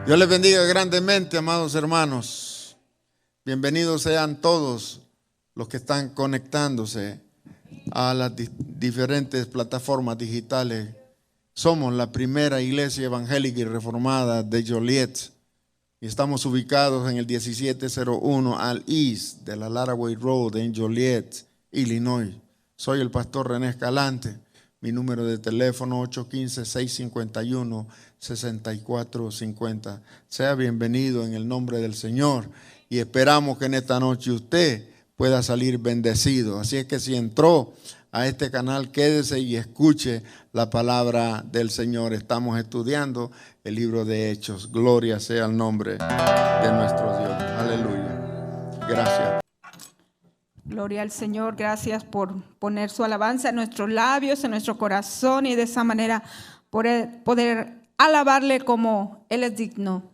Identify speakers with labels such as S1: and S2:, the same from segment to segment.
S1: Dios les bendiga grandemente, amados hermanos. Bienvenidos sean todos los que están conectándose a las diferentes plataformas digitales. Somos la primera iglesia evangélica y reformada de Joliet y estamos ubicados en el 1701 al East de la Laraway Road en Joliet, Illinois. Soy el pastor René Escalante. Mi número de teléfono 815-651-6450. Sea bienvenido en el nombre del Señor y esperamos que en esta noche usted pueda salir bendecido. Así es que si entró a este canal, quédese y escuche la palabra del Señor. Estamos estudiando el libro de Hechos. Gloria sea el nombre de nuestro Dios. Aleluya. Gracias.
S2: Gloria al Señor, gracias por poner su alabanza en nuestros labios, en nuestro corazón y de esa manera poder alabarle como Él es digno.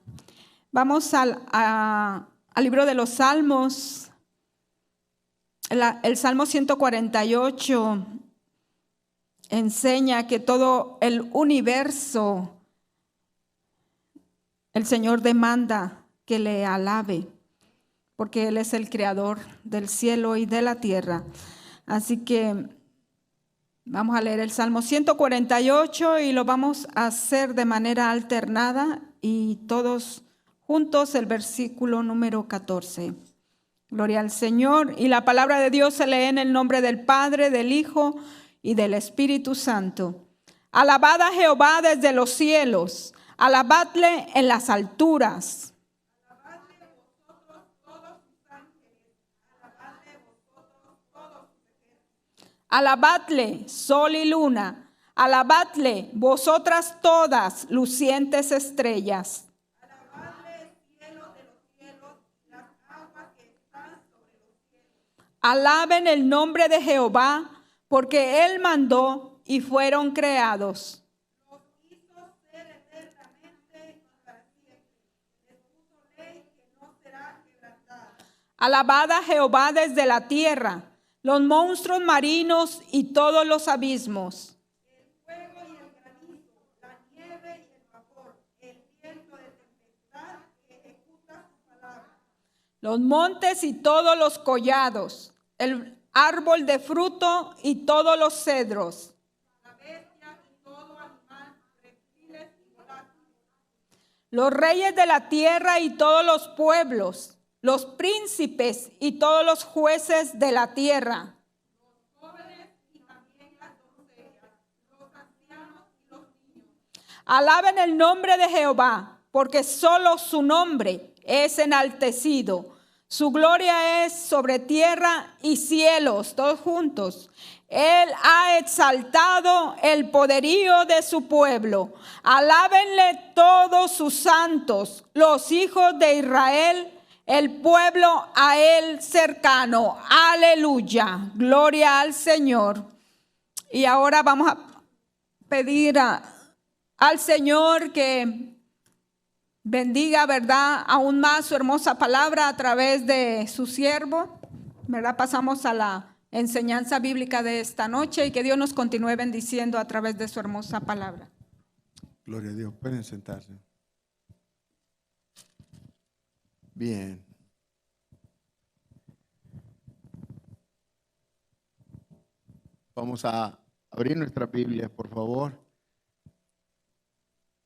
S2: Vamos al libro de los Salmos, el Salmo 148 enseña que todo el universo, el Señor demanda que le alabe, porque Él es el creador del cielo y de la tierra. Así que vamos a leer el Salmo 148 y lo vamos a hacer de manera alternada y todos juntos el versículo número 14. Gloria al Señor. Y la palabra de Dios se lee en el nombre del Padre, del Hijo y del Espíritu Santo. Alabad a Jehová desde los cielos, alabadle en las alturas. Alabadle, sol y luna, alabadle, vosotras todas, lucientes estrellas. Alabadle, cielo de los cielos, las aguas que están sobre los cielos. Alaben el nombre de Jehová, porque Él mandó y fueron creados. Los hizo ser eternamente y para siempre. Les puso ley que no será quebrantada. Alabad a Jehová desde la tierra, los monstruos marinos y todos los abismos. El fuego y el granizo, la nieve y el vapor, el viento de tempestad que ejecuta su palabra. Los montes y todos los collados, el árbol de fruto y todos los cedros. La bestia y todo animal, reptiles y volátiles. Los reyes de la tierra y todos los pueblos, los príncipes y todos los jueces de la tierra. Los jóvenes y también las doncellas, los ancianos y los niños. Alaben el nombre de Jehová, porque solo su nombre es enaltecido. Su gloria es sobre tierra y cielos, todos juntos. Él ha exaltado el poderío de su pueblo. Alábenle todos sus santos, los hijos de Israel, el pueblo a Él cercano. Aleluya. Gloria al Señor. Y ahora vamos a pedir al Señor que bendiga, ¿verdad?, aún más su hermosa palabra a través de su siervo, ¿verdad? Pasamos a la enseñanza bíblica de esta noche y que Dios nos continúe bendiciendo a través de su hermosa palabra.
S1: Gloria a Dios. Pueden sentarse. Bien. Vamos a abrir nuestra Biblia, por favor,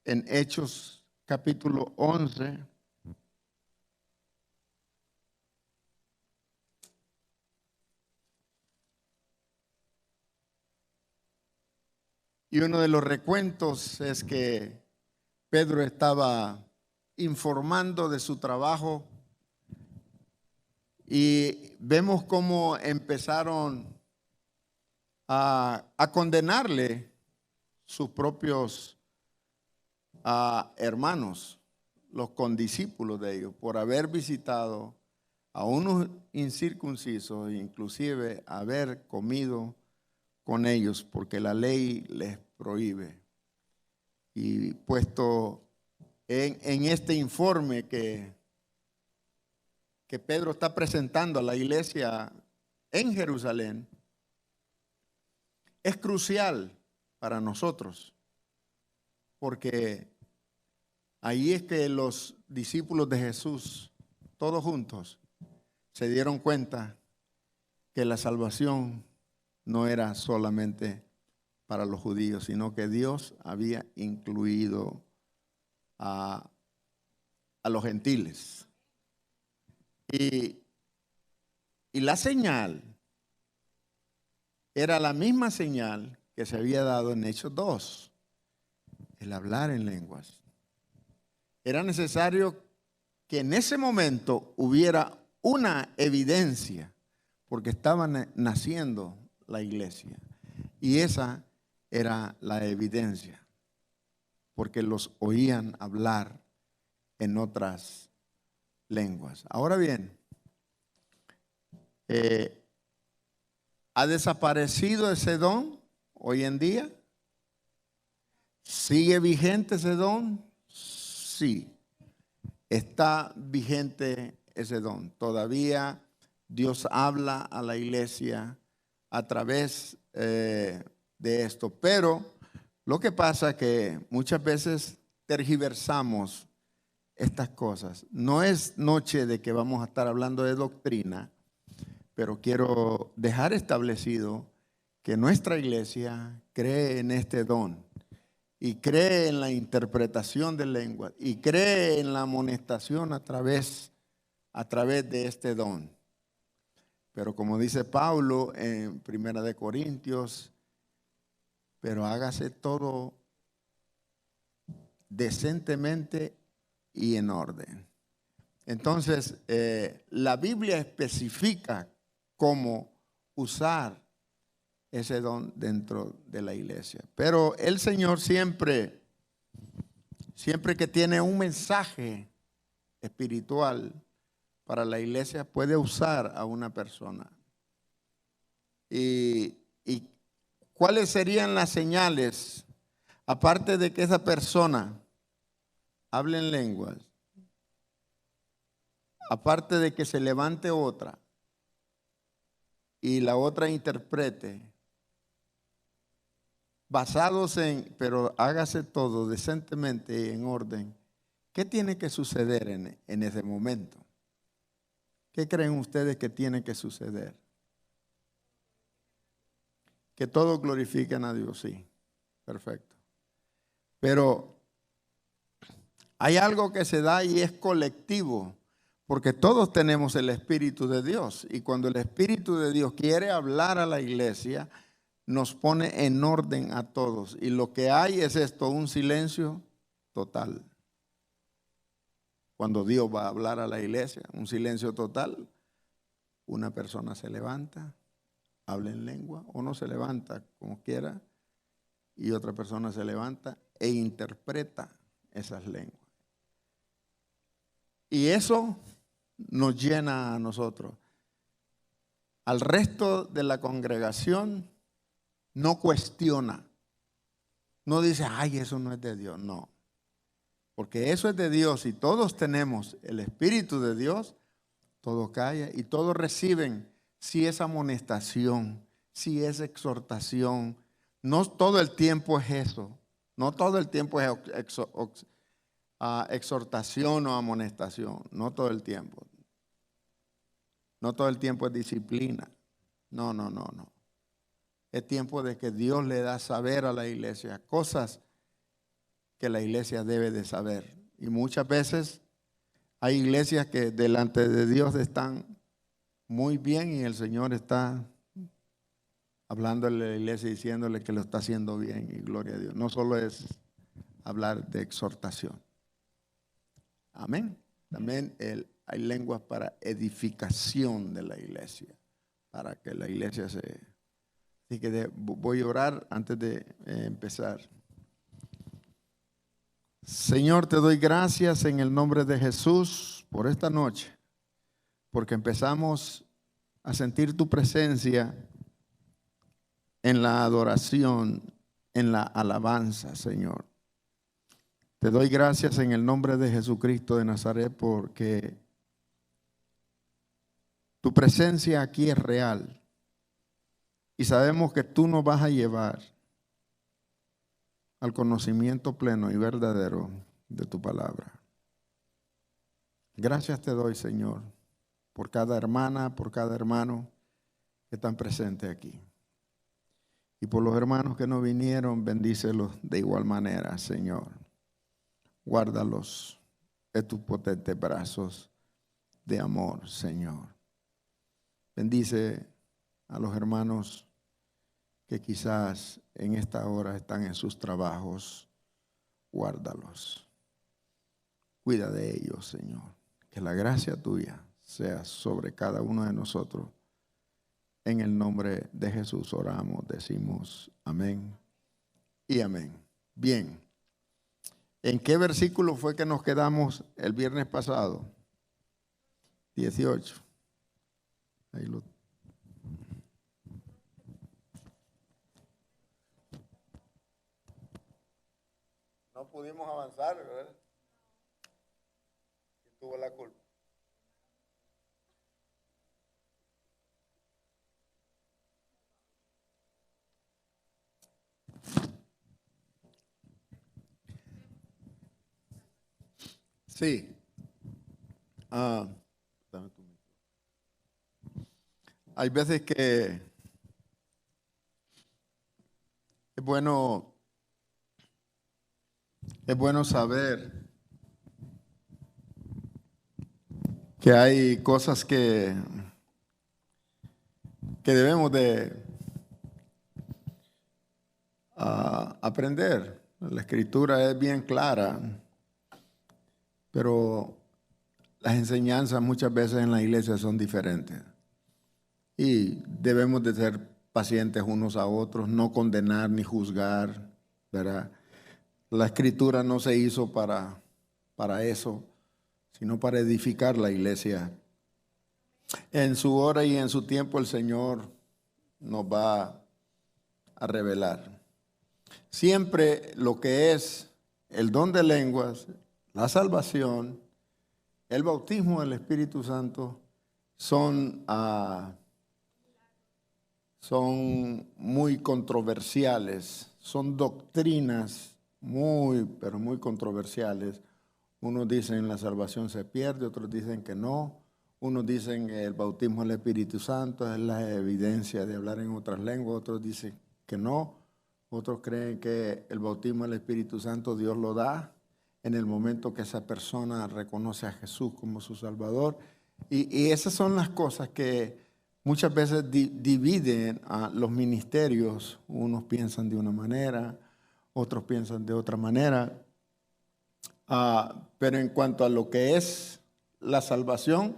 S1: en Hechos capítulo 11. Y uno de los recuentos es que Pedro estaba informando de su trabajo y vemos cómo empezaron a condenarle sus propios hermanos, los condiscípulos de ellos, por haber visitado a unos incircuncisos, inclusive haber comido con ellos, porque la ley les prohíbe. Y puesto en este informe que Pedro está presentando a la iglesia en Jerusalén, es crucial para nosotros, porque Ahí es que los discípulos de Jesús, todos juntos, se dieron cuenta que la salvación no era solamente para los judíos, sino que Dios había incluido a los gentiles. Y la señal era la misma señal que se había dado en Hechos 2, el hablar en lenguas. Era necesario que en ese momento hubiera una evidencia, porque estaba naciendo la iglesia. Y esa era la evidencia, porque los oían hablar en otras lenguas. Ahora bien, ¿ha desaparecido ese don hoy en día? ¿Sigue vigente ese don? Sí, está vigente ese don. Todavía Dios habla a la iglesia a través de esto. Pero lo que pasa es que muchas veces tergiversamos estas cosas. No es noche de que vamos a estar hablando de doctrina, pero quiero dejar establecido que nuestra iglesia cree en este don y cree en la interpretación de lenguas y cree en la amonestación a través de este don. Pero como dice Pablo en 1 Corintios, pero hágase todo decentemente y en orden. Entonces, la Biblia especifica cómo usar ese don dentro de la iglesia. Pero el Señor siempre que tiene un mensaje espiritual para la iglesia, puede usar a una persona. ¿Y cuáles serían las señales? Aparte de que esa persona hable en lenguas, aparte de que se levante otra y la otra interprete, basados en, pero hágase todo decentemente y en orden. ¿Qué tiene que suceder en ese momento? ¿Qué creen ustedes que tiene que suceder? Que todos glorifiquen a Dios, sí, perfecto. Pero hay algo que se da y es colectivo, porque todos tenemos el Espíritu de Dios. Y cuando el Espíritu de Dios quiere hablar a la iglesia, nos pone en orden a todos. Y lo que hay es esto, un silencio total. Cuando Dios va a hablar a la iglesia, un silencio total, una persona se levanta, habla en lengua, o no se levanta como quiera, y otra persona se levanta e interpreta esas lenguas. Y eso nos llena a nosotros. Al resto de la congregación no cuestiona, no dice, ay, eso no es de Dios, no. Porque eso es de Dios y todos tenemos el Espíritu de Dios, todo calla y todos reciben si es amonestación, si es exhortación. No todo el tiempo es eso, no todo el tiempo es exhortación o amonestación, no todo el tiempo. No todo el tiempo es disciplina, no. Es tiempo de que Dios le da saber a la iglesia cosas que la iglesia debe de saber. Y muchas veces hay iglesias que delante de Dios están muy bien y el Señor está hablándole a la iglesia diciéndole que lo está haciendo bien y gloria a Dios. No solo es hablar de exhortación. Amén. También hay lenguas para edificación de la iglesia, para que la iglesia se... Así que voy a orar antes de empezar. Señor, te doy gracias en el nombre de Jesús por esta noche, porque empezamos a sentir tu presencia en la adoración, en la alabanza, Señor. Te doy gracias en el nombre de Jesucristo de Nazaret porque tu presencia aquí es real y sabemos que tú nos vas a llevar al conocimiento pleno y verdadero de tu palabra. Gracias te doy, Señor, por cada hermana, por cada hermano que están presentes aquí. Y por los hermanos que no vinieron, bendícelos de igual manera, Señor. Guárdalos en tus potentes brazos de amor, Señor. Bendice a los hermanos que quizás en esta hora están en sus trabajos. Guárdalos. Cuida de ellos, Señor. Que la gracia tuya sea sobre cada uno de nosotros. En el nombre de Jesús oramos, decimos amén y amén. Bien, ¿en qué versículo fue que nos quedamos el viernes pasado? 18. Ahí lo. No pudimos avanzar, ¿verdad? ¿Quién tuvo la culpa? Sí. Hay veces que es bueno saber que hay cosas que debemos de aprender. La escritura es bien clara, pero las enseñanzas muchas veces en la iglesia son diferentes. Y debemos de ser pacientes unos a otros, no condenar ni juzgar, ¿verdad? La escritura no se hizo para eso, sino para edificar la iglesia. En su hora y en su tiempo el Señor nos va a revelar. Siempre lo que es el don de lenguas, la salvación, el bautismo del Espíritu Santo son muy controversiales, son doctrinas pero muy controversiales. Unos dicen la salvación se pierde, otros dicen que no. Unos dicen que el bautismo del Espíritu Santo es la evidencia de hablar en otras lenguas, otros dicen que no. Otros creen que el bautismo del Espíritu Santo Dios lo da en el momento que esa persona reconoce a Jesús como su Salvador. Y esas son las cosas que muchas veces dividen a los ministerios. Unos piensan de una manera, otros piensan de otra manera. Pero en cuanto a lo que es la salvación,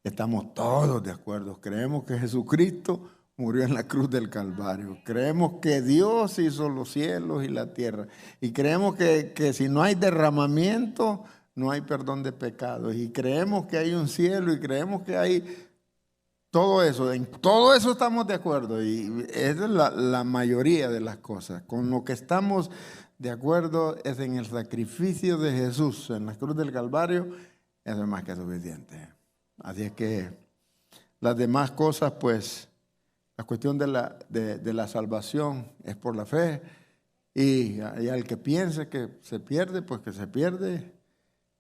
S1: estamos todos de acuerdo. Creemos que Jesucristo murió en la cruz del Calvario. Creemos que Dios hizo los cielos y la tierra. Y creemos que si no hay derramamiento, no hay perdón de pecados. Y creemos que hay un cielo y creemos que hay todo eso. En todo eso estamos de acuerdo. Y esa es la mayoría de las cosas. Con lo que estamos de acuerdo es en el sacrificio de Jesús en la cruz del Calvario. Eso es más que suficiente. Así es que las demás cosas, pues, la cuestión de la salvación es por la fe. Y al que piense que se pierde, pues que se pierde.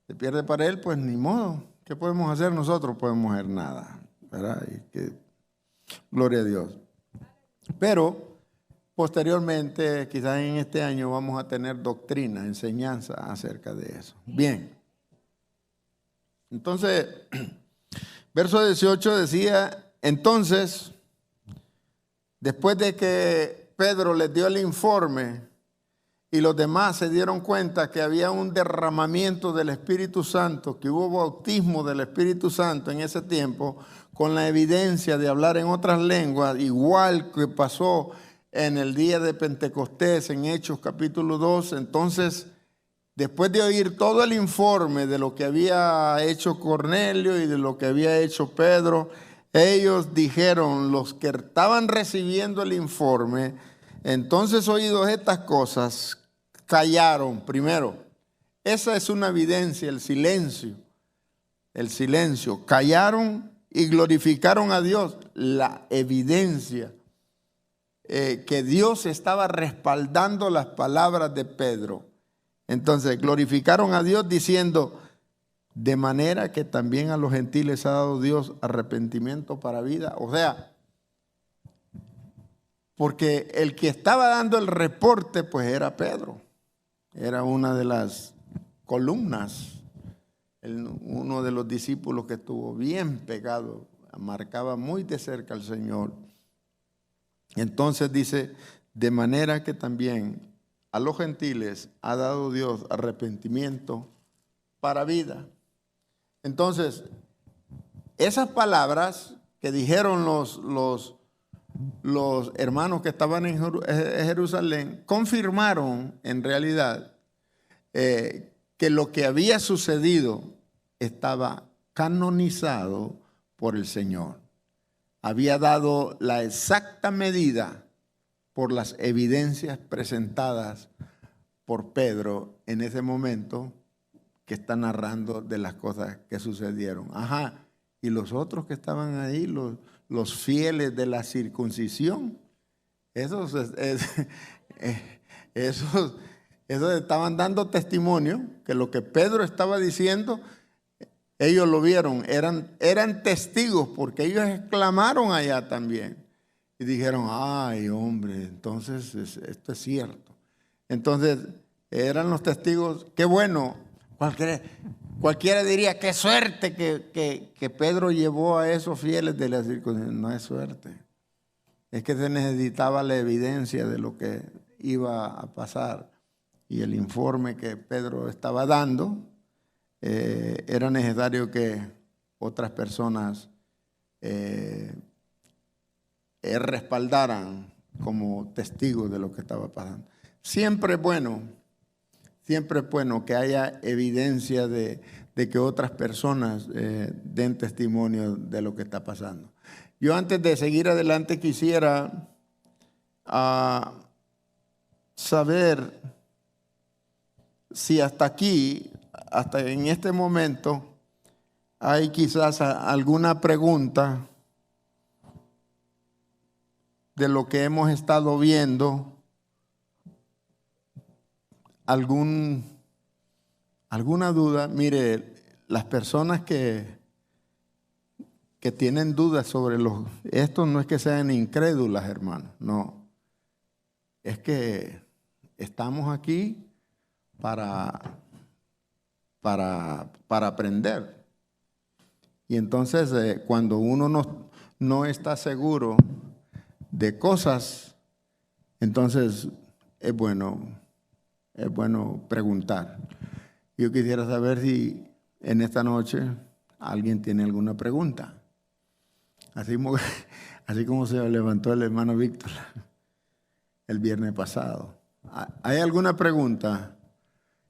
S1: Se pierde para él, pues ni modo. ¿Qué podemos hacer nosotros? Podemos hacer nada, ¿verdad? Gloria a Dios. Pero posteriormente, quizás en este año, vamos a tener doctrina, enseñanza acerca de eso. Bien. Entonces, verso 18 decía, entonces, después de que Pedro les dio el informe y los demás se dieron cuenta que había un derramamiento del Espíritu Santo, que hubo bautismo del Espíritu Santo en ese tiempo, con la evidencia de hablar en otras lenguas, igual que pasó en el día de Pentecostés, en Hechos capítulo 2, entonces, después de oír todo el informe de lo que había hecho Cornelio y de lo que había hecho Pedro, ellos dijeron, los que estaban recibiendo el informe, entonces oídos estas cosas, callaron primero. Esa es una evidencia, el silencio, callaron y glorificaron a Dios, la evidencia que Dios estaba respaldando las palabras de Pedro. Entonces glorificaron a Dios diciendo, de manera que también a los gentiles ha dado Dios arrepentimiento para vida. O sea, porque el que estaba dando el reporte pues era Pedro. Era una de las columnas, uno de los discípulos que estuvo bien pegado, marcaba muy de cerca al Señor. Entonces dice, de manera que también a los gentiles ha dado Dios arrepentimiento para vida. Entonces, esas palabras que dijeron los hermanos que estaban en Jerusalén confirmaron en realidad que lo que había sucedido estaba canonizado por el Señor. Había dado la exacta medida por las evidencias presentadas por Pedro en ese momento que está narrando de las cosas que sucedieron. Ajá, y los otros que estaban ahí, los fieles de la circuncisión, esos estaban dando testimonio que lo que Pedro estaba diciendo, ellos lo vieron, eran testigos porque ellos exclamaron allá también y dijeron, ay hombre, entonces esto es cierto. Entonces eran los testigos, qué bueno, cualquiera diría, qué suerte que Pedro llevó a esos fieles de la circuncisión. No es suerte, es que se necesitaba la evidencia de lo que iba a pasar y el informe que Pedro estaba dando. Era necesario que otras personas respaldaran como testigos de lo que estaba pasando. Siempre es bueno que haya evidencia de que otras personas den testimonio de lo que está pasando. Yo antes de seguir adelante quisiera saber si hasta aquí, hasta en este momento, hay quizás alguna pregunta de lo que hemos estado viendo, alguna duda. Mire, las personas que tienen dudas sobre esto no es que sean incrédulas, hermanos, no. Es que estamos aquí para aprender. Y entonces cuando uno no está seguro de cosas, entonces es bueno preguntar. Yo quisiera saber si en esta noche alguien tiene alguna pregunta. Así como se levantó el hermano Víctor el viernes pasado. ¿Hay alguna pregunta?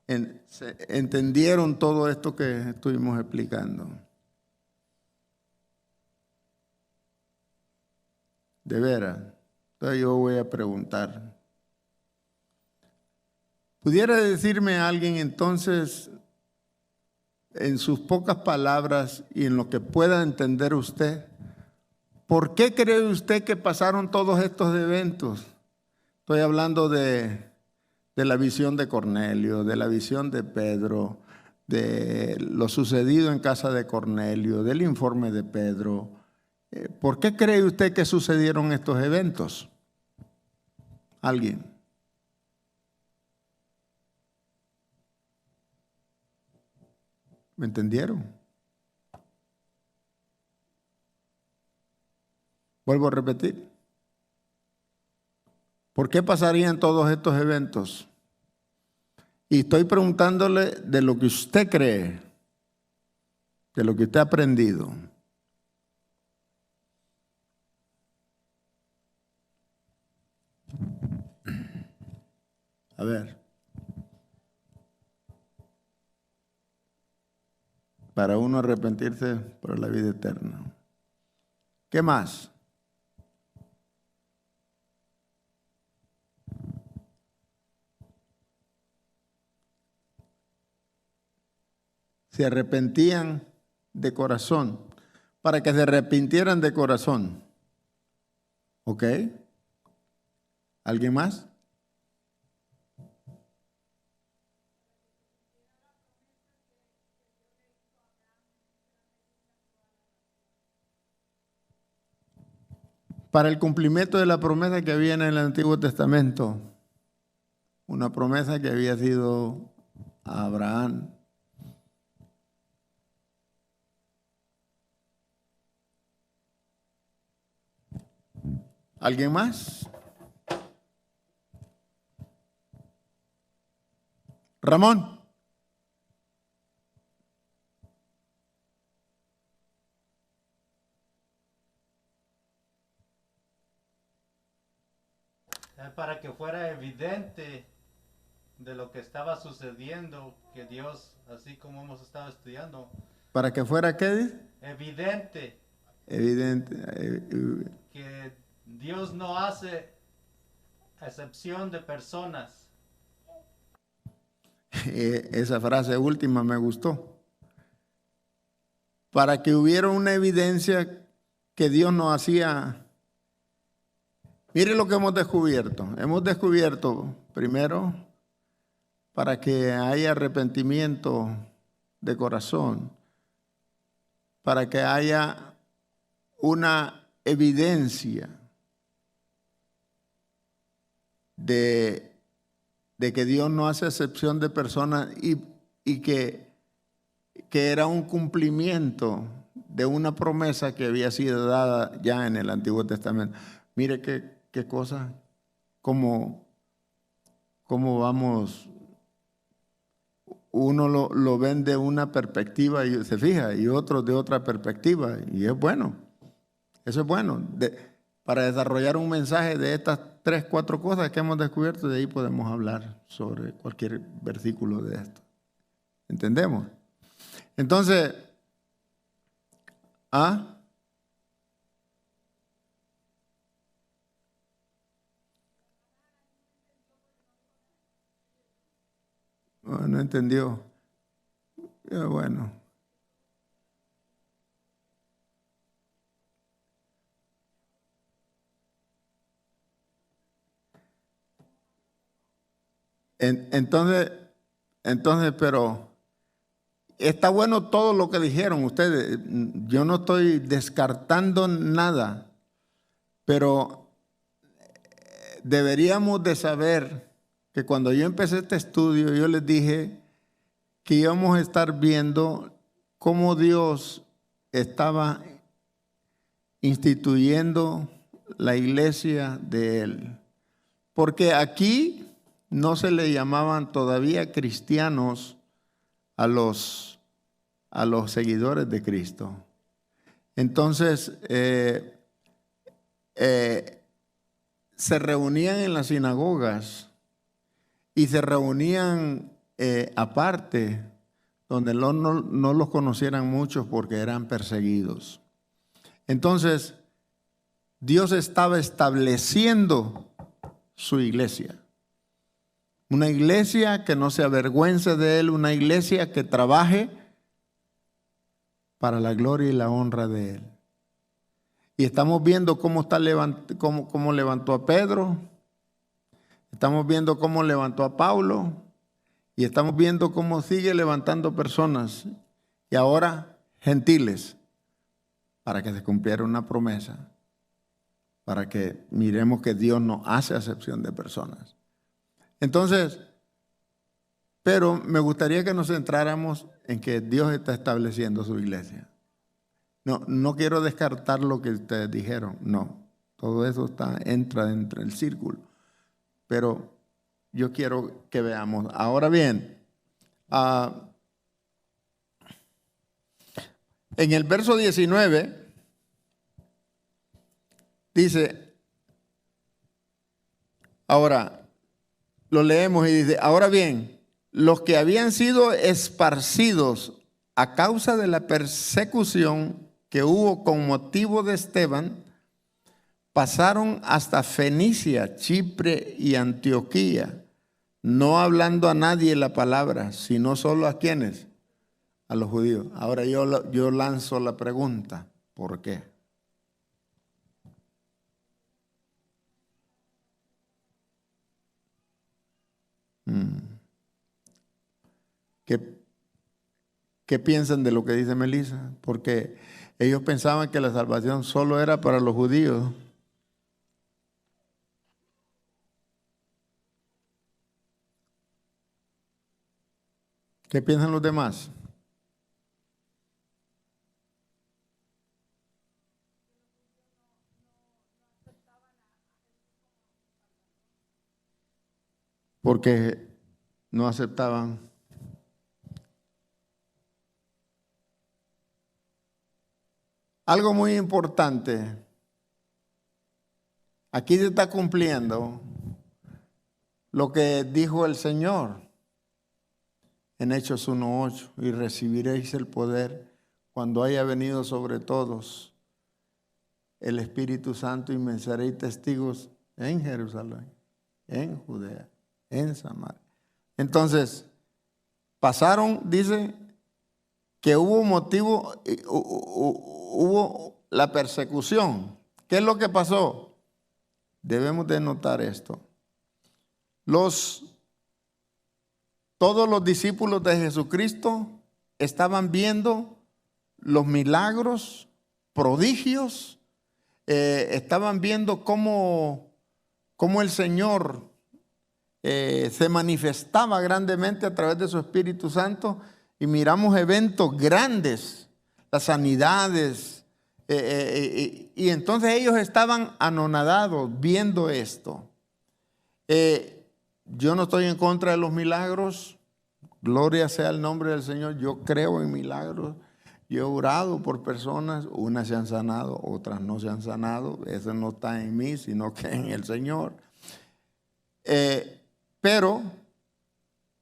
S1: ¿Entendieron todo esto que estuvimos explicando? De veras. Entonces yo voy a preguntar. ¿Pudiera decirme alguien entonces, en sus pocas palabras y en lo que pueda entender usted, por qué cree usted que pasaron todos estos eventos? Estoy hablando de la visión de Cornelio, de la visión de Pedro, de lo sucedido en casa de Cornelio, del informe de Pedro. ¿Por qué cree usted que sucedieron estos eventos? ¿Alguien? ¿Me entendieron? Vuelvo a repetir. ¿Por qué pasarían todos estos eventos? Y estoy preguntándole de lo que usted cree, de lo que usted ha aprendido. A ver. Para uno arrepentirse por la vida eterna. ¿Qué más? Se arrepentían de corazón, para que se arrepintieran de corazón. ¿Ok? ¿Alguien más? para el cumplimiento de la promesa que había en el Antiguo Testamento, una promesa que había sido a Abraham. ¿Alguien más? Ramón.
S3: Para que fuera evidente de lo que estaba sucediendo, que Dios, así como hemos estado estudiando.
S1: ¿Para que fuera qué dice?
S3: Evidente.
S1: Evidente.
S3: Que Dios no hace excepción de personas.
S1: Esa frase última me gustó. Para que hubiera una evidencia que Dios no hacía. Mire lo que hemos descubierto. Hemos descubierto, primero, para que haya arrepentimiento de corazón, para que haya una evidencia de que Dios no hace excepción de personas y que era un cumplimiento de una promesa que había sido dada ya en el Antiguo Testamento. Mire qué cosa, cómo vamos, uno lo ven de una perspectiva y se fija, y otro de otra perspectiva, y es bueno, eso es bueno. Para desarrollar un mensaje de estas 3, 4 cosas que hemos descubierto, de ahí podemos hablar sobre cualquier versículo de esto. ¿Entendemos? Entonces, no entendió. Bueno. Entonces, pero está bueno todo lo que dijeron ustedes. Yo no estoy descartando nada, pero deberíamos de saber que cuando yo empecé este estudio, yo les dije que íbamos a estar viendo cómo Dios estaba instituyendo la iglesia de Él. Porque aquí no se le llamaban todavía cristianos a los seguidores de Cristo. Entonces, se reunían en las sinagogas y se reunían aparte, donde no los conocieran muchos porque eran perseguidos. Entonces, Dios estaba estableciendo su iglesia. Una iglesia que no se avergüence de Él, una iglesia que trabaje para la gloria y la honra de Él. Y estamos viendo cómo levantó a Pedro, estamos viendo cómo levantó a Pablo, y estamos viendo cómo sigue levantando personas, y ahora gentiles, para que se cumpliera una promesa, para que miremos que Dios no hace acepción de personas. Entonces, pero me gustaría que nos centráramos en que Dios está estableciendo su iglesia. No quiero descartar lo que ustedes dijeron, no. Todo eso entra dentro del círculo. Pero yo quiero que veamos. Ahora bien, en el verso 19 dice, ahora lo leemos y dice, ahora bien, los que habían sido esparcidos a causa de la persecución que hubo con motivo de Esteban, pasaron hasta Fenicia, Chipre y Antioquía, no hablando a nadie la palabra, sino solo a quienes, a los judíos. Ahora yo lanzo la pregunta, ¿por qué? ¿Qué piensan de lo que dice Melissa? Porque ellos pensaban que la salvación solo era para los judíos. ¿Qué piensan los demás? Porque no aceptaban. Algo muy importante. Aquí se está cumpliendo lo que dijo el Señor en Hechos 1:8, y recibiréis el poder cuando haya venido sobre todos el Espíritu Santo, y me seréis testigos en Jerusalén, en Judea, en Samaria. Entonces, pasaron, dice, que hubo motivo, hubo la persecución. ¿Qué es lo que pasó? Debemos de notar esto. Todos los discípulos de Jesucristo estaban viendo los milagros, prodigios, estaban viendo cómo el Señor se manifestaba grandemente a través de su Espíritu Santo, y miramos eventos grandes, las sanidades, y entonces ellos estaban anonadados viendo esto. Yo no estoy en contra de los milagros, gloria sea el nombre del Señor, yo creo en milagros. Yo he orado por personas, unas se han sanado, otras no se han sanado, eso no está en mí, sino que en el Señor. Pero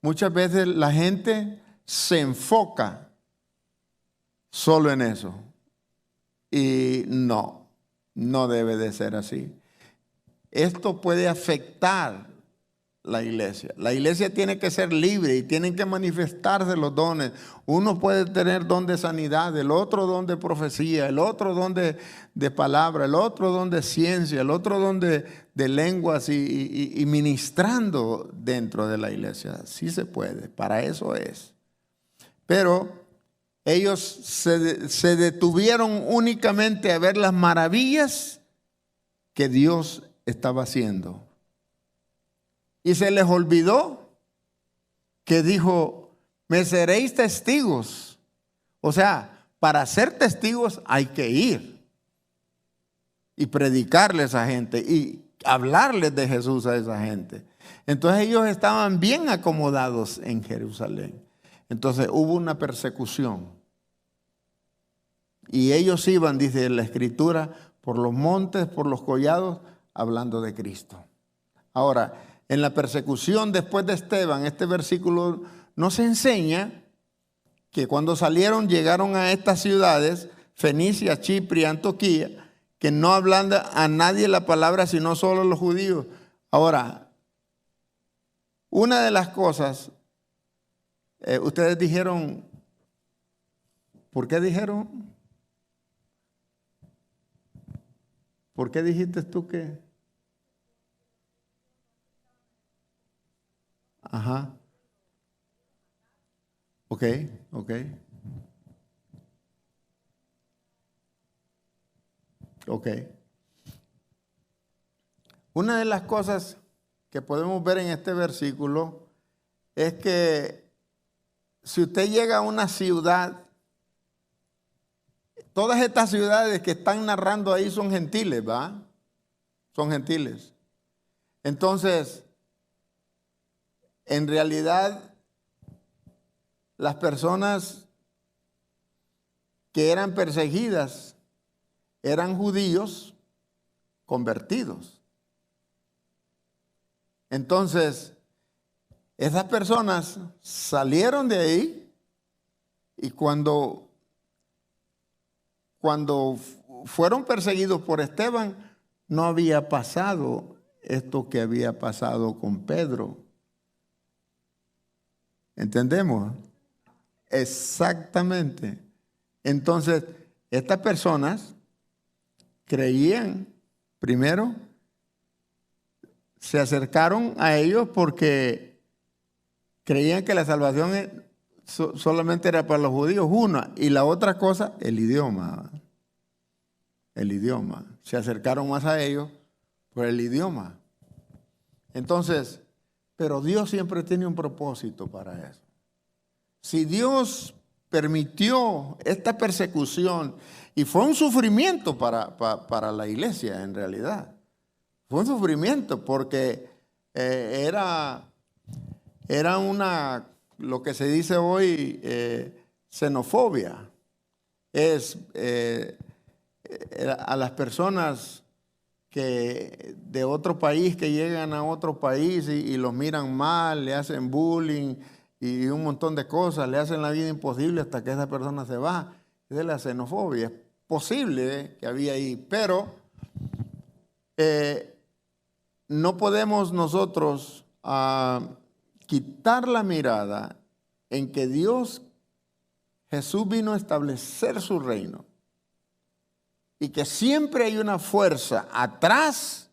S1: muchas veces la gente se enfoca solo en eso, y no debe de ser así. Esto puede afectar la iglesia. La iglesia tiene que ser libre y tienen que manifestarse los dones. Uno puede tener don de sanidad, el otro don de profecía, el otro don de palabra, el otro don de ciencia, el otro don de lenguas, y ministrando dentro de la iglesia. Sí se puede, para eso es. Pero ellos se detuvieron únicamente a ver las maravillas que Dios estaba haciendo. Y se les olvidó que dijo, me seréis testigos. O sea, para ser testigos hay que ir y predicarles a esa gente y hablarles de Jesús a esa gente. Entonces ellos estaban bien acomodados en Jerusalén. Entonces hubo una persecución. Y ellos iban, dice la Escritura, por los montes, por los collados, hablando de Cristo. Ahora, en la persecución después de Esteban, este versículo nos enseña que cuando salieron, llegaron a estas ciudades, Fenicia, Chipre y Antioquía, que no hablan a nadie la palabra sino solo a los judíos. Ahora, una de las cosas, ustedes dijeron, ¿por qué dijeron? ¿Por qué dijiste tú que? Ajá. Ok. Una de las cosas que podemos ver en este versículo es que si usted llega a una ciudad, todas estas ciudades que están narrando ahí son gentiles, ¿va? Son gentiles. Entonces, en realidad, las personas que eran perseguidas eran judíos convertidos. Entonces, esas personas salieron de ahí, y cuando fueron perseguidos por Esteban, no había pasado esto que había pasado con Pedro. ¿Entendemos? Exactamente. Entonces, estas personas creían, primero, se acercaron a ellos porque creían que la salvación solamente era para los judíos, una, y la otra cosa, el idioma. El idioma. Se acercaron más a ellos por el idioma. Entonces, pero Dios siempre tiene un propósito para eso. si Dios permitió esta persecución, y fue un sufrimiento para la iglesia en realidad, fue un sufrimiento porque era lo que se dice hoy, xenofobia, es a las personas que de otro país que llegan a otro país y los miran mal, le hacen bullying y un montón de cosas, le hacen la vida imposible hasta que esa persona se va. Es de la xenofobia. Es posible que había ahí, pero no podemos nosotros quitar la mirada en que Jesús vino a establecer su reino. Y que siempre hay una fuerza atrás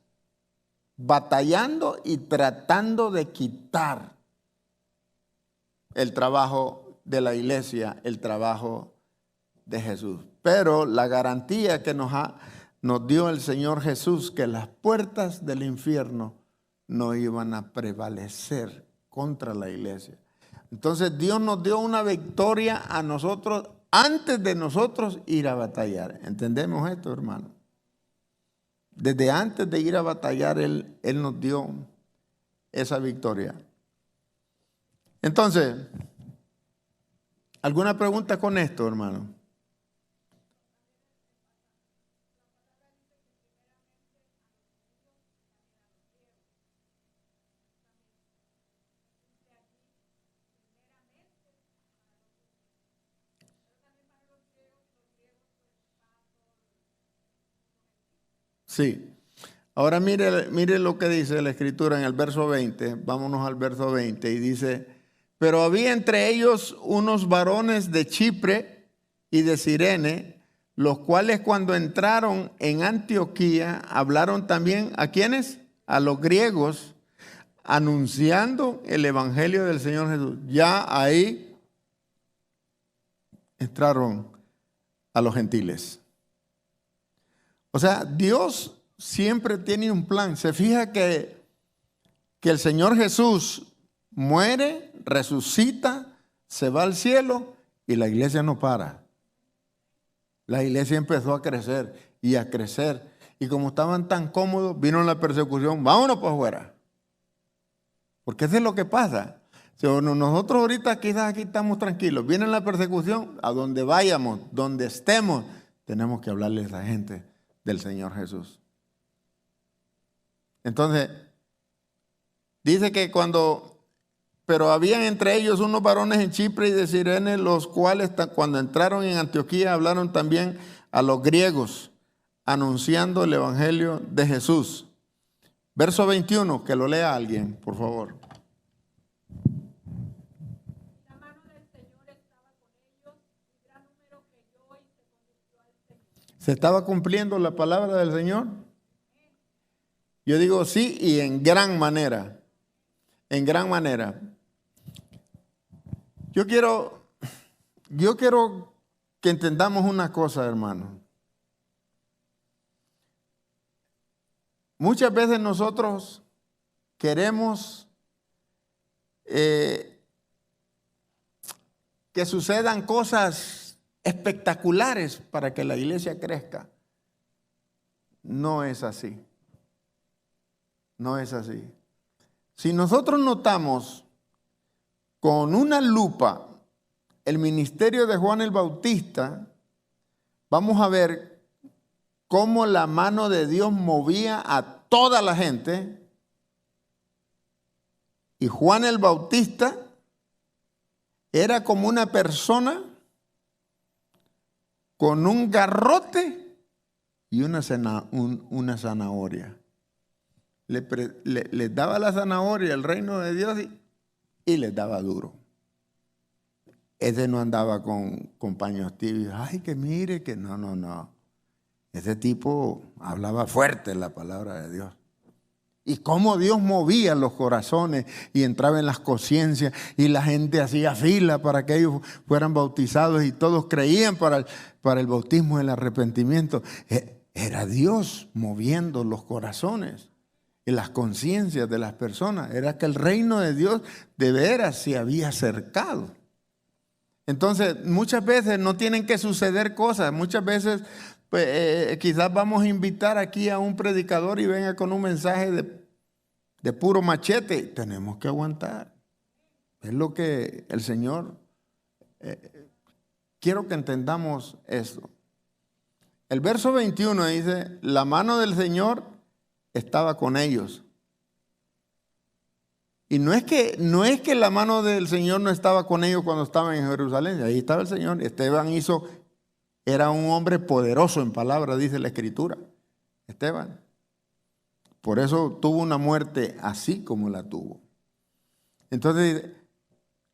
S1: batallando y tratando de quitar el trabajo de la iglesia, el trabajo de Jesús. Pero la garantía que nos dio el Señor Jesús, que las puertas del infierno no iban a prevalecer contra la iglesia. Entonces Dios nos dio una victoria a nosotros antes de nosotros ir a batallar. ¿Entendemos esto, hermano? Desde antes de ir a batallar, Él nos dio esa victoria. Entonces, ¿alguna pregunta con esto, hermano? Sí. Ahora mire lo que dice la Escritura en el verso 20. Vámonos al verso 20 y dice: pero había entre ellos unos varones de Chipre y de Cirene, los cuales cuando entraron en Antioquía hablaron también ¿a quiénes? A los griegos, anunciando el evangelio del Señor Jesús. Ya ahí entraron a los gentiles. O sea, Dios siempre tiene un plan. Se fija que el Señor Jesús muere, resucita, se va al cielo y la iglesia no para. La iglesia empezó a crecer y a crecer. Y como estaban tan cómodos, vino la persecución. Vámonos para afuera. Porque eso es lo que pasa. Si nosotros ahorita quizás aquí estamos tranquilos. Viene la persecución, a donde vayamos, donde estemos, tenemos que hablarle a esa gente del Señor Jesús. Entonces, dice que pero habían entre ellos unos varones en Chipre y de Cirene, los cuales cuando entraron en Antioquía hablaron también a los griegos, anunciando el evangelio de Jesús. Verso 21, que lo lea alguien, por favor.
S2: La mano del Señor estaba con ellos, y gran número creyó y se convirtió al Señor.
S1: ¿Se estaba cumpliendo la palabra del Señor? Yo digo sí, y en gran manera. En gran manera. Yo quiero que entendamos una cosa, hermano. Muchas veces nosotros queremos que sucedan cosas espectaculares para que la iglesia crezca. No es así. No es así. Si nosotros notamos con una lupa el ministerio de Juan el Bautista, vamos a ver cómo la mano de Dios movía a toda la gente. Y Juan el Bautista era como una persona con un garrote y una zanahoria. Les daba la zanahoria el reino de Dios y les daba duro. Ese no andaba con paños tibios. Ay, que mire, que no. Ese tipo hablaba fuerte la palabra de Dios. Y cómo Dios movía los corazones y entraba en las conciencias y la gente hacía fila para que ellos fueran bautizados y todos creían para el bautismo del arrepentimiento. Era Dios moviendo los corazones y las conciencias de las personas. Era que el reino de Dios de veras se había acercado. Entonces, muchas veces no tienen que suceder cosas. Muchas veces, pues, quizás vamos a invitar aquí a un predicador y venga con un mensaje de puro machete. Tenemos que aguantar. Es lo que el Señor, quiero que entendamos esto. El verso 21 dice, la mano del Señor estaba con ellos. Y no es que la mano del Señor no estaba con ellos cuando estaban en Jerusalén. Ahí estaba el Señor. Esteban era un hombre poderoso en palabras, dice la Escritura. Esteban. Por eso tuvo una muerte así como la tuvo. Entonces,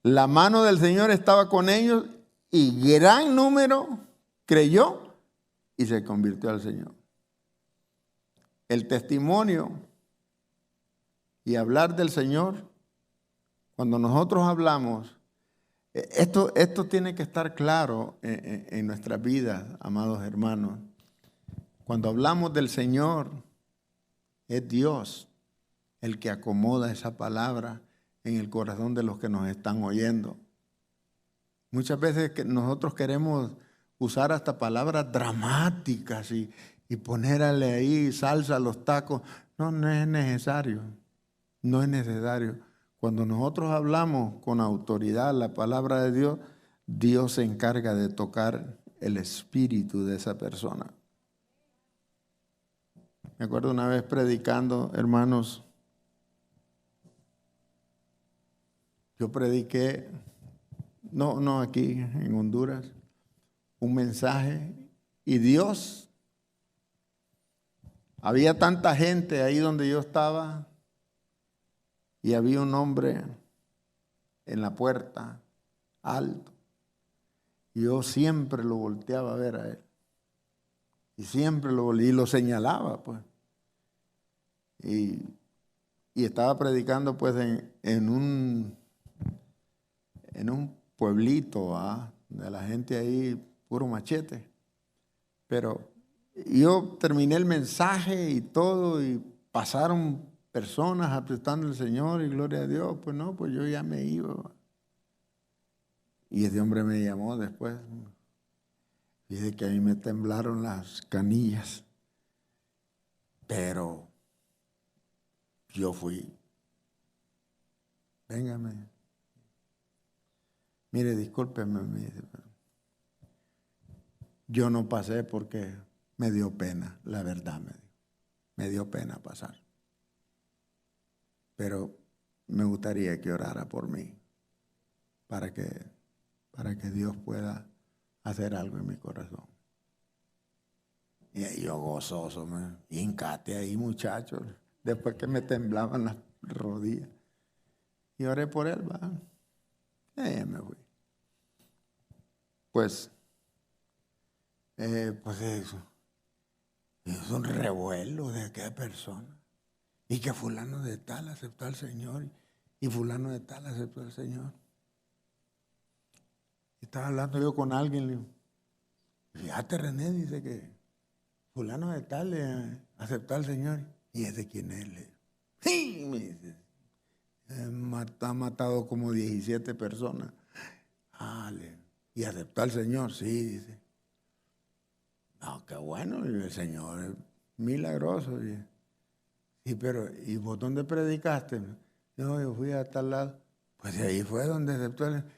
S1: la mano del Señor estaba con ellos y gran número creyó y se convirtió al Señor. El testimonio y hablar del Señor, cuando nosotros hablamos, esto tiene que estar claro en nuestras vidas, amados hermanos. Cuando hablamos del Señor, es Dios el que acomoda esa palabra en el corazón de los que nos están oyendo. Muchas veces nosotros queremos usar hasta palabras dramáticas y ponerle ahí salsa a los tacos. No es necesario. No es necesario. Cuando nosotros hablamos con autoridad la palabra de Dios, Dios se encarga de tocar el espíritu de esa persona. Me acuerdo una vez predicando, hermanos, yo prediqué, no aquí en Honduras, un mensaje y Dios, había tanta gente ahí donde yo estaba y había un hombre en la puerta, alto. Y yo siempre lo volteaba a ver a él. Y siempre lo señalaba, pues. Y estaba predicando, pues, en un pueblito, de la gente ahí, puro machete. Pero yo terminé el mensaje y todo, y pasaron personas aceptando al Señor y gloria a Dios. Pues no, pues yo ya me iba. Y ese hombre me llamó después. Dice que a mí me temblaron las canillas. Pero yo fui. Véngame. Mire, discúlpeme, me dice. Yo no pasé porque me dio pena, la verdad me dio pena pasar. Pero me gustaría que orara por mí para que Dios pueda hacer algo en mi corazón. Y ahí yo gozoso, hincate ahí, muchachos, después que me temblaban las rodillas. Y oré por él, va. Y ya me fui. Pues eso. Es un revuelo de aquella persona. Y que fulano de tal aceptó al Señor. Y fulano de tal aceptó al Señor. Y estaba hablando yo con alguien. Le digo, fíjate, René, dice que fulano de tal aceptó al Señor. ¿Y ese quién es? Sí, me dice. Ha matado como 17 personas. ¿Y aceptó al Señor? Sí, dice. No, qué bueno, el Señor es milagroso. Sí, pero ¿y vos dónde predicaste? No, yo fui a tal lado. Pues ahí fue donde aceptó el Señor.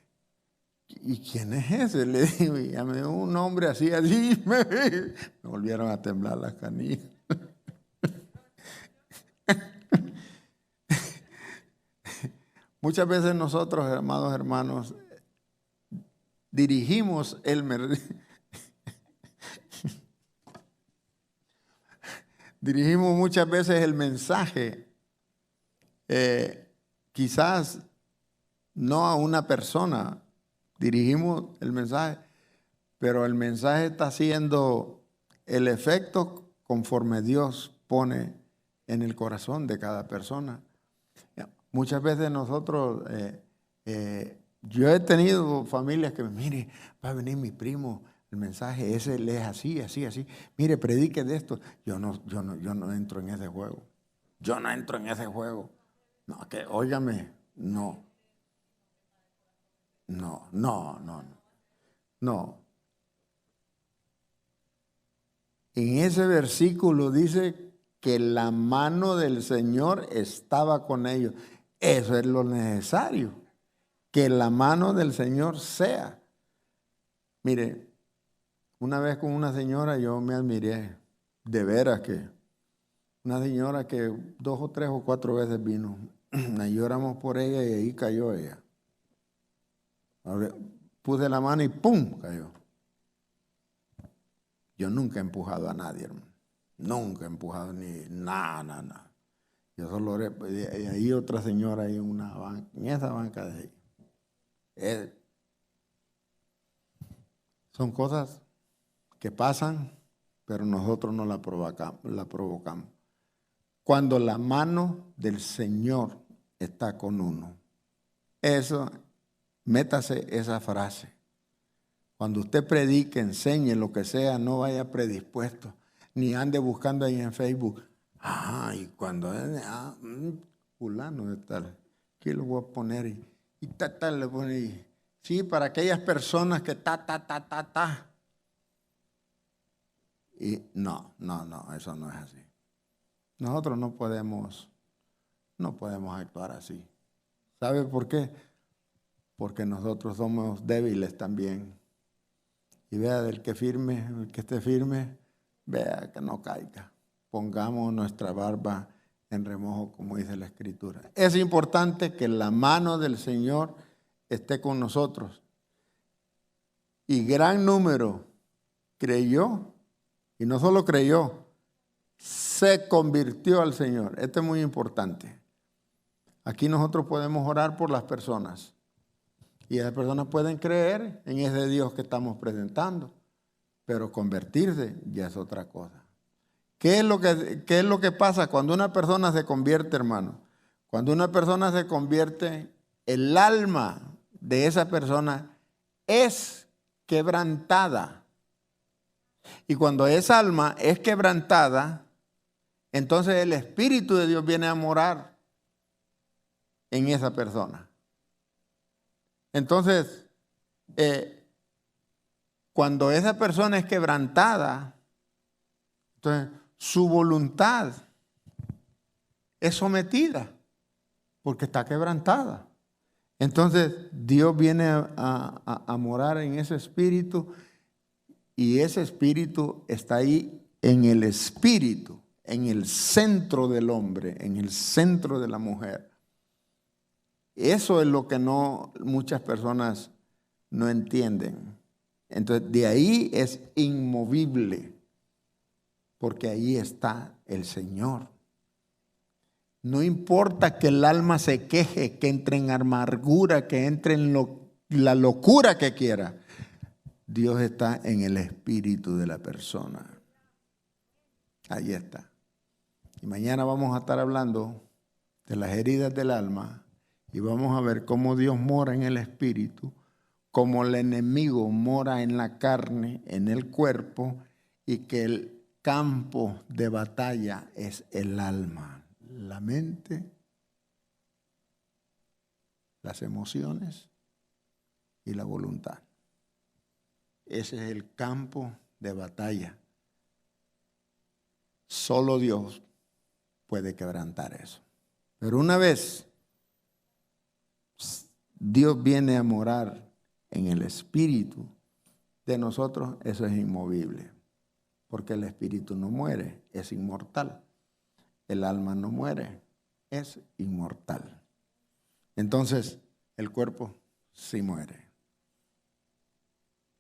S1: ¿Y quién es ese? Le digo, y ya me dio un nombre así, me volvieron a temblar las canillas. Muchas veces nosotros, amados hermanos, dirigimos dirigimos muchas veces el mensaje, quizás no a una persona, dirigimos el mensaje, pero el mensaje está haciendo el efecto conforme Dios pone en el corazón de cada persona. Muchas veces nosotros, yo he tenido familias que, mire, va a venir mi primo, el mensaje ese es así, así, así. Mire, predique de esto. Yo no entro en ese juego. Yo no entro en ese juego. No, que óigame, no. No. En ese versículo dice que la mano del Señor estaba con ellos. Eso es lo necesario, que la mano del Señor sea. Mire, una vez con una señora yo me admiré, de veras que una señora que 2 o 3 o 4 veces vino, y oramos por ella y ahí cayó ella. Puse la mano y ¡pum! Cayó. Yo nunca he empujado a nadie, hermano. Nunca he empujado ni nada. Yo solo oré. Y ahí otra señora ahí en esa banca de ahí. Son cosas que pasan, pero nosotros no la provocamos. Cuando la mano del Señor está con uno. Eso, métase esa frase. Cuando usted predique, enseñe lo que sea, no vaya predispuesto, ni ande buscando ahí en Facebook. Y cuando fulano de tal, ¿qué lo voy a poner? Y tal le pone ahí. Sí, para aquellas personas que ta. Y no, eso no es así. Nosotros no podemos actuar así. ¿Sabe por qué? Porque nosotros somos débiles también. Y vea, el que esté firme, vea que no caiga. Pongamos nuestra barba en remojo, como dice la Escritura. Es importante que la mano del Señor esté con nosotros. Y gran número creyó, y no solo creyó, se convirtió al Señor. Esto es muy importante. Aquí nosotros podemos orar por las personas. Y las personas pueden creer en ese Dios que estamos presentando, pero convertirse ya es otra cosa. ¿Qué es lo que pasa cuando una persona se convierte, hermano? Cuando una persona se convierte, el alma de esa persona es quebrantada. Y cuando esa alma es quebrantada, entonces el Espíritu de Dios viene a morar en esa persona. Entonces, cuando esa persona es quebrantada, entonces su voluntad es sometida porque está quebrantada. Entonces, Dios viene a morar en ese espíritu y ese espíritu está ahí en el espíritu, en el centro del hombre, en el centro de la mujer. Eso es lo que muchas personas no entienden. Entonces, de ahí es inmovible, porque ahí está el Señor. No importa que el alma se queje, que entre en amargura, que entre en la locura que quiera. Dios está en el espíritu de la persona. Ahí está. Y mañana vamos a estar hablando de las heridas del alma. Y vamos a ver cómo Dios mora en el espíritu, cómo el enemigo mora en la carne, en el cuerpo, y que el campo de batalla es el alma, la mente, las emociones y la voluntad. Ese es el campo de batalla. Solo Dios puede quebrantar eso. Pero una vez Dios viene a morar en el espíritu de nosotros, eso es inmovible, porque el espíritu no muere, es inmortal. El alma no muere, es inmortal. Entonces, el cuerpo sí muere.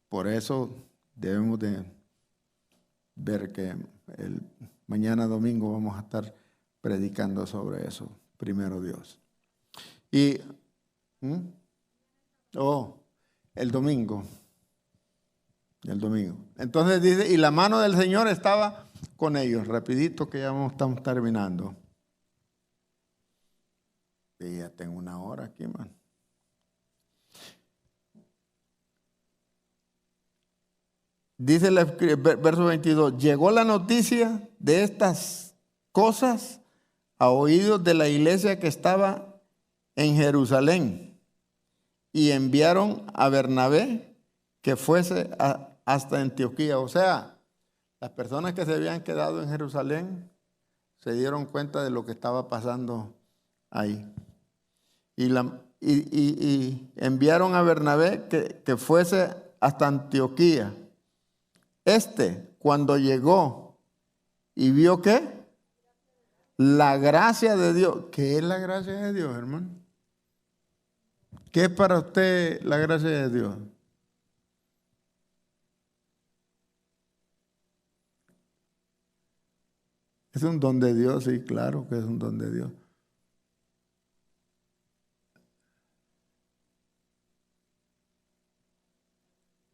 S1: Por eso debemos de ver que mañana domingo vamos a estar predicando sobre eso, primero Dios. Y el domingo. Entonces dice, y la mano del Señor estaba con ellos. Rapidito que ya estamos terminando. Y ya tengo 1 hora aquí, man. Dice el verso 22, llegó la noticia de estas cosas a oídos de la iglesia que estaba en Jerusalén y enviaron a Bernabé que fuese hasta Antioquía. O sea, las personas que se habían quedado en Jerusalén se dieron cuenta de lo que estaba pasando ahí. Y enviaron a Bernabé que fuese hasta Antioquía. Cuando llegó y vio ¿qué? La gracia de Dios. ¿Qué es la gracia de Dios, hermano? ¿Qué es para usted la gracia de Dios? Es un don de Dios, sí, claro que es un don de Dios.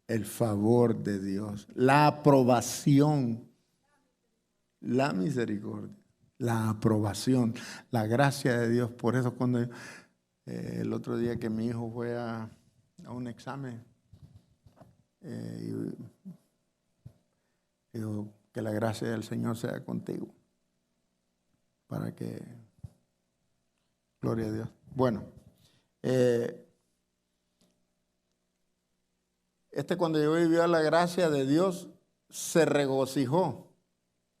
S1: El favor de Dios, la aprobación, la misericordia, la aprobación, la gracia de Dios. Por eso cuando el otro día que mi hijo fue a un examen, digo, que la gracia del Señor sea contigo, para que, gloria a Dios. Bueno, cuando llegó y vio la gracia de Dios, se regocijó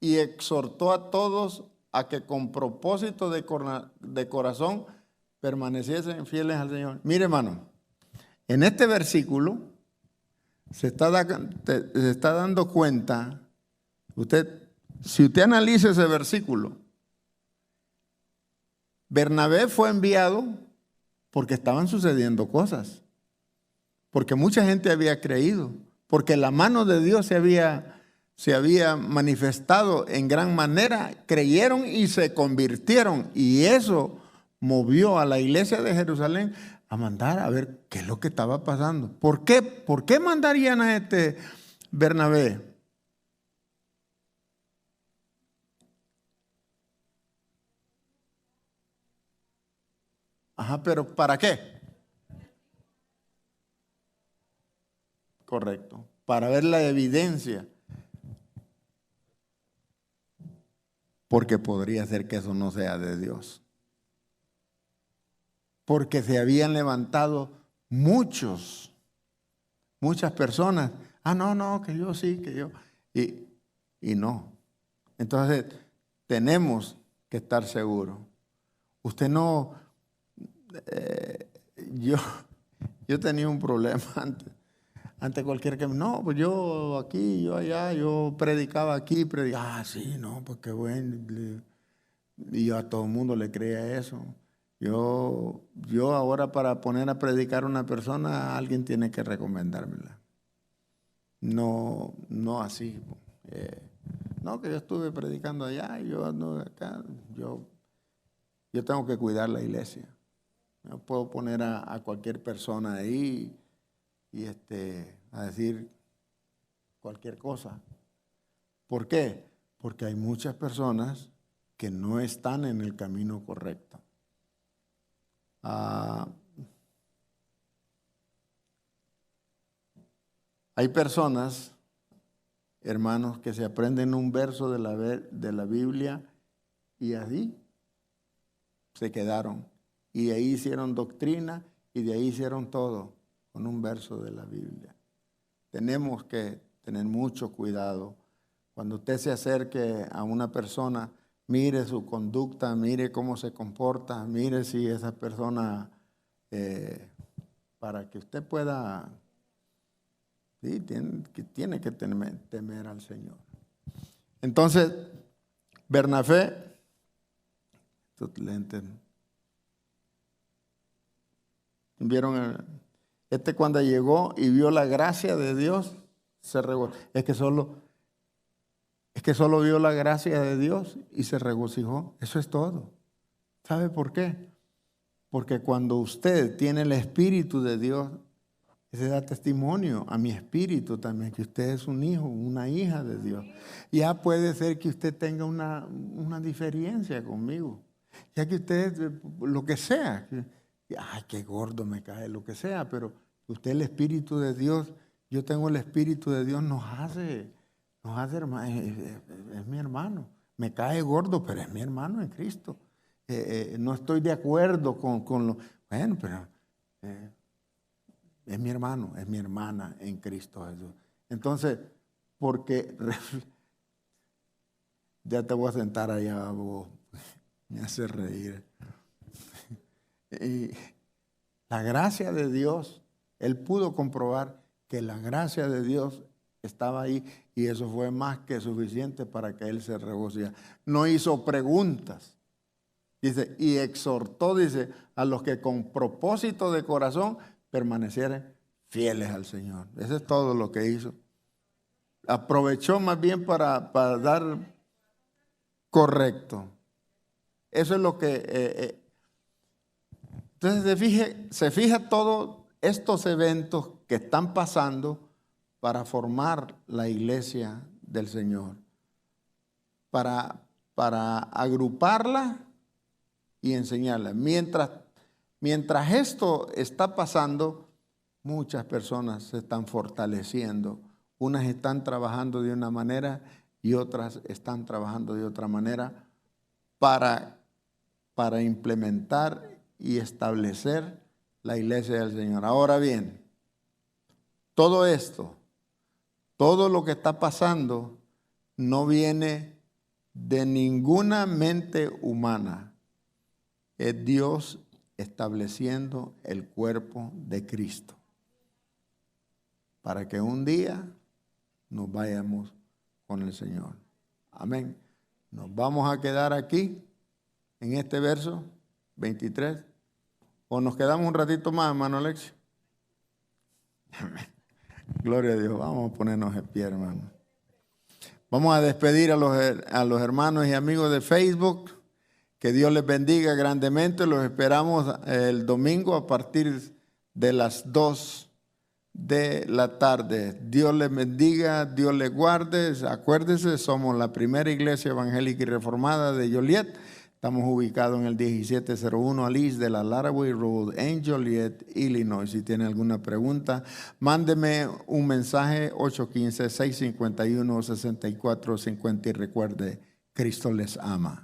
S1: y exhortó a todos a que con propósito de corazón permaneciesen fieles al Señor. Mire, hermano, en este versículo se está dando cuenta, si usted analiza ese versículo, Bernabé fue enviado porque estaban sucediendo cosas, porque mucha gente había creído, porque la mano de Dios se había manifestado en gran manera, creyeron y se convirtieron, y eso movió a la iglesia de Jerusalén a mandar a ver qué es lo que estaba pasando. ¿Por qué? ¿Por qué mandarían a Bernabé? Ajá, pero ¿para qué? Correcto, para ver la evidencia. Porque podría ser que eso no sea de Dios. Porque se habían levantado muchas personas. No, que yo sí, que yo. Y no. Entonces, tenemos que estar seguros. Usted no. Yo tenía un problema ante cualquier que. No, pues yo aquí, yo allá, yo predicaba aquí, sí, no, pues qué bueno. Y yo a todo el mundo le creía eso. Yo ahora para poner a predicar a una persona, alguien tiene que recomendármela. No así. No, que yo estuve predicando allá y yo ando acá. Yo tengo que cuidar la iglesia. No puedo poner a cualquier persona ahí y a decir cualquier cosa. ¿Por qué? Porque hay muchas personas que no están en el camino correcto. Hay personas, hermanos, que se aprenden un verso de la Biblia y así se quedaron. Y de ahí hicieron doctrina y de ahí hicieron todo con un verso de la Biblia. Tenemos que tener mucho cuidado. Cuando usted se acerque a una persona, mire su conducta, mire cómo se comporta, mire si esa persona, para que usted pueda, sí, tiene que temer al Señor. Entonces, Bernabé, estos lentes, vieron, cuando llegó y vio la gracia de Dios, se regocijó. Es que solo vio la gracia de Dios y se regocijó. Eso es todo. ¿Sabe por qué? Porque cuando usted tiene el Espíritu de Dios, se da testimonio a mi espíritu también, que usted es un hijo, una hija de Dios. Ya puede ser que usted tenga una diferencia conmigo. Ya que usted, lo que sea, ay, qué gordo me cae, lo que sea, pero usted el Espíritu de Dios, yo tengo el Espíritu de Dios, nos hace hermano, es mi hermano. Me cae gordo, pero es mi hermano en Cristo. No estoy de acuerdo con lo... Bueno, pero es mi hermano, es mi hermana en Cristo Jesús. Entonces, porque ya te voy a sentar allá, vos. Me hace reír. Y la gracia de Dios, él pudo comprobar que la gracia de Dios estaba ahí y eso fue más que suficiente para que él se regocijara. No hizo preguntas. Dice, y exhortó, dice, a los que con propósito de corazón permanecieran fieles al Señor. Eso es todo lo que hizo. Aprovechó más bien para dar correcto. Eso es lo que... entonces se fija todos estos eventos que están pasando para formar la iglesia del Señor. Para agruparla y enseñarla. Mientras esto está pasando, muchas personas se están fortaleciendo. Unas están trabajando de una manera y otras están trabajando de otra manera para implementar y establecer la iglesia del Señor. Ahora bien, todo esto, todo lo que está pasando, no viene de ninguna mente humana. Es Dios estableciendo el cuerpo de Cristo para que un día nos vayamos con el Señor. Amén. Nos vamos a quedar aquí en este verso 23 o nos quedamos un ratito más, hermano Alexio. Gloria a Dios. Vamos a ponernos de pie, hermano. Vamos a despedir a los hermanos y amigos de Facebook. Que Dios les bendiga grandemente. Los esperamos el domingo a partir de las 2 de la tarde. Dios les bendiga, Dios les guarde. Acuérdense, somos la primera iglesia evangélica y reformada de Joliet. Estamos ubicados en el 1701 Alice de la Laraway Road en Joliet, Illinois. Si tiene alguna pregunta, mándeme un mensaje 815-651-6450 y recuerde, Cristo les ama.